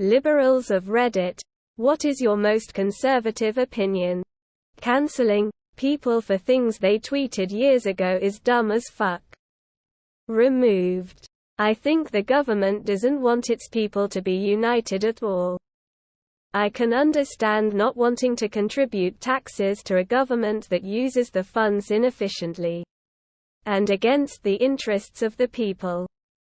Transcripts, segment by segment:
Liberals of Reddit, what is your most conservative opinion? Canceling people for things they tweeted years ago is dumb as fuck. Removed. I think the government doesn't want its people to be united at all. I can understand not wanting to contribute taxes to a government that uses the funds inefficiently and against the interests of the people.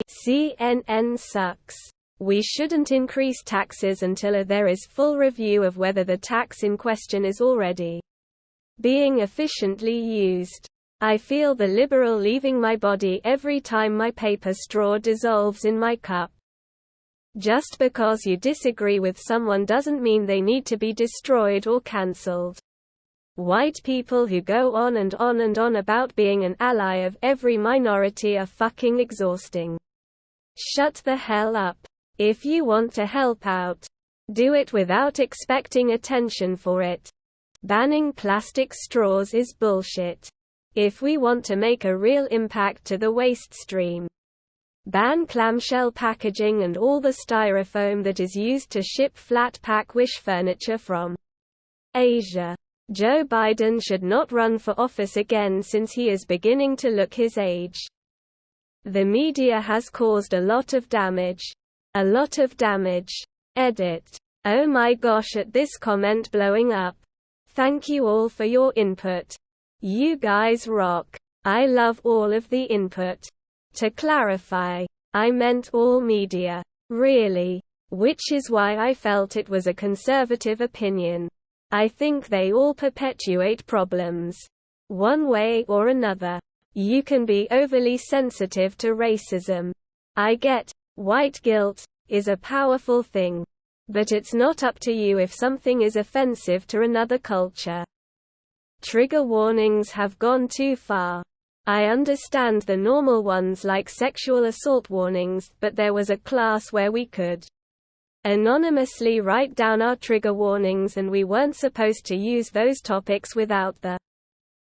CNN sucks. We shouldn't increase taxes until there is full review of whether the tax in question is already being efficiently used. I feel the liberal leaving my body every time my paper straw dissolves in my cup. Just because you disagree with someone doesn't mean they need to be destroyed or cancelled. White people who go on and on and on about being an ally of every minority are fucking exhausting. Shut the hell up. If you want to help out, do it without expecting attention for it. Banning plastic straws is bullshit. If we want to make a real impact to the waste stream, ban clamshell packaging and all the styrofoam that is used to ship flat pack wish furniture from Asia. Joe Biden should not run for office again since he is beginning to look his age. The media has caused a lot of damage. A lot of damage. Edit. Oh my gosh, at this comment blowing up. Thank you all for your input. You guys rock. I love all of the input. To clarify, I meant all media. Really. Which is why I felt it was a conservative opinion. I think they all perpetuate problems. One way or another. You can be overly sensitive to racism. I get, white guilt is a powerful thing. But it's not up to you if something is offensive to another culture. Trigger warnings have gone too far. I understand the normal ones like sexual assault warnings, but there was a class where we could anonymously write down our trigger warnings and we weren't supposed to use those topics without the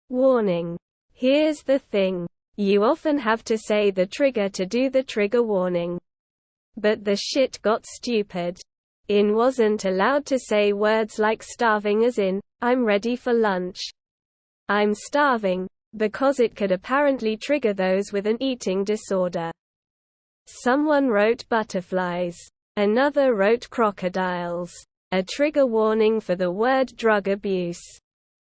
warning. Here's the thing. You often have to say the trigger to do the trigger warning. But the shit got stupid. In wasn't allowed to say words like starving as in, I'm ready for lunch. I'm starving, because it could apparently trigger those with an eating disorder. Someone wrote butterflies. Another wrote crocodiles. A trigger warning for the word drug abuse.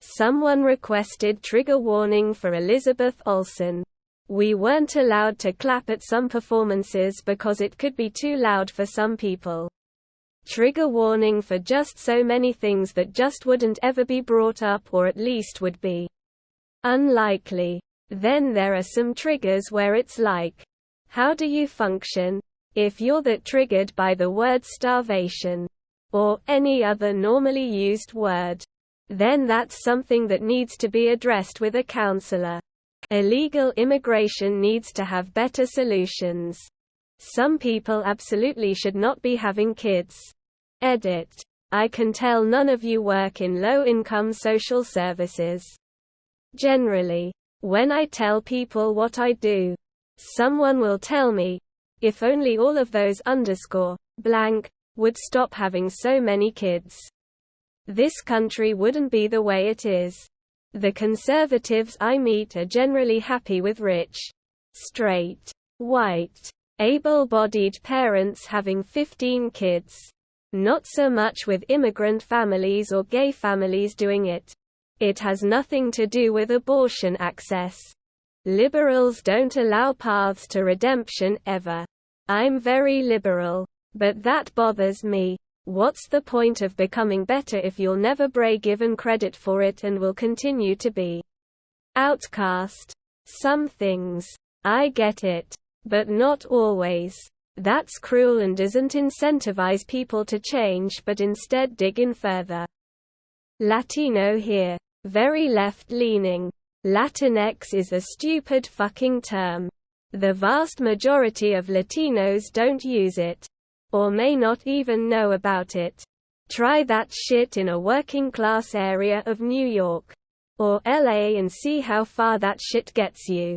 Someone requested trigger warning for Elizabeth Olsen. We weren't allowed to clap at some performances because it could be too loud for some people. Trigger warning for just so many things that just wouldn't ever be brought up or at least would be unlikely. Then there are some triggers where it's like, how do you function if you're that triggered by the word starvation or any other normally used word? Then that's something that needs to be addressed with a counselor. Illegal immigration needs to have better solutions. Some people absolutely should not be having kids. Edit. I can tell none of you work in low-income social services. Generally, when I tell people what I do, someone will tell me, if only all of those blank would stop having so many kids, this country wouldn't be the way it is. The conservatives I meet are generally happy with rich, straight, white, able-bodied parents having 15 kids. Not so much with immigrant families or gay families doing it. It has nothing to do with abortion access. Liberals don't allow paths to redemption ever. I'm very liberal. But that bothers me. What's the point of becoming better if you'll never be given credit for it and will continue to be outcast? Some things. I get it. But not always. That's cruel and doesn't incentivize people to change but instead dig in further. Latino here. Very left-leaning. Latinx is a stupid fucking term. The vast majority of Latinos don't use it. Or may not even know about it. Try that shit in a working-class area of New York. Or LA and see how far that shit gets you.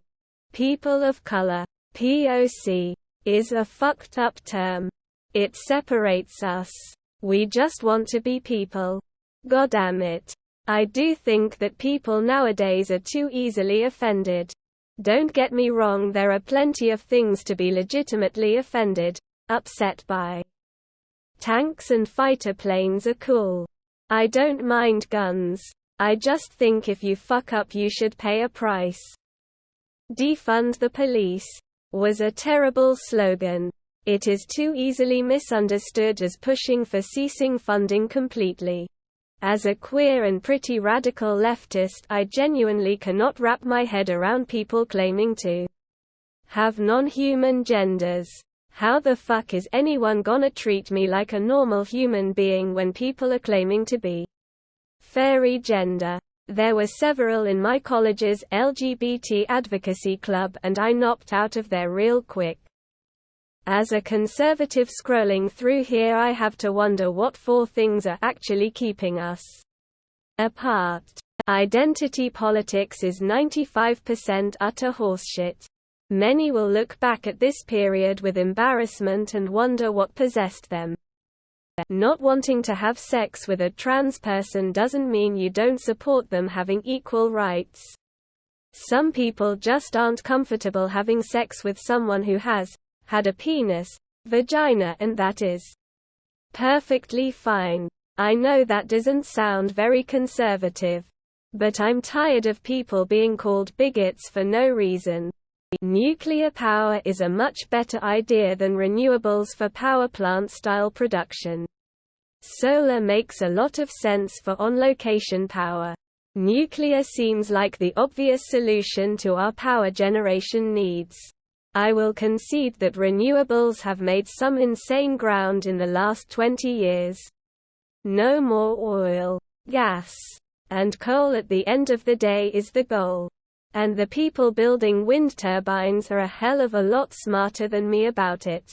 People of color. POC. Is a fucked up term. It separates us. We just want to be people. Goddamn it. I do think that people nowadays are too easily offended. Don't get me wrong, there are plenty of things to be legitimately upset by. Tanks and fighter planes are cool. I don't mind guns. I just think if you fuck up you should pay a price. Defund the police was a terrible slogan. It is too easily misunderstood as pushing for ceasing funding completely. As a queer and pretty radical leftist, I genuinely cannot wrap my head around people claiming to have non-human genders. How the fuck is anyone gonna treat me like a normal human being when people are claiming to be fairy gender? There were several in my college's LGBT advocacy club and I knocked out of there real quick. As a conservative scrolling through here, I have to wonder what four things are actually keeping us apart. Identity politics is 95% utter horseshit. Many will look back at this period with embarrassment and wonder what possessed them. Not wanting to have sex with a trans person doesn't mean you don't support them having equal rights. Some people just aren't comfortable having sex with someone who has had a penis, vagina, and that is perfectly fine. I know that doesn't sound very conservative, but I'm tired of people being called bigots for no reason. Nuclear power is a much better idea than renewables for power plant-style production. Solar makes a lot of sense for on-location power. Nuclear seems like the obvious solution to our power generation needs. I will concede that renewables have made some insane ground in the last 20 years. No more oil, gas, and coal at the end of the day is the goal. And the people building wind turbines are a hell of a lot smarter than me about it.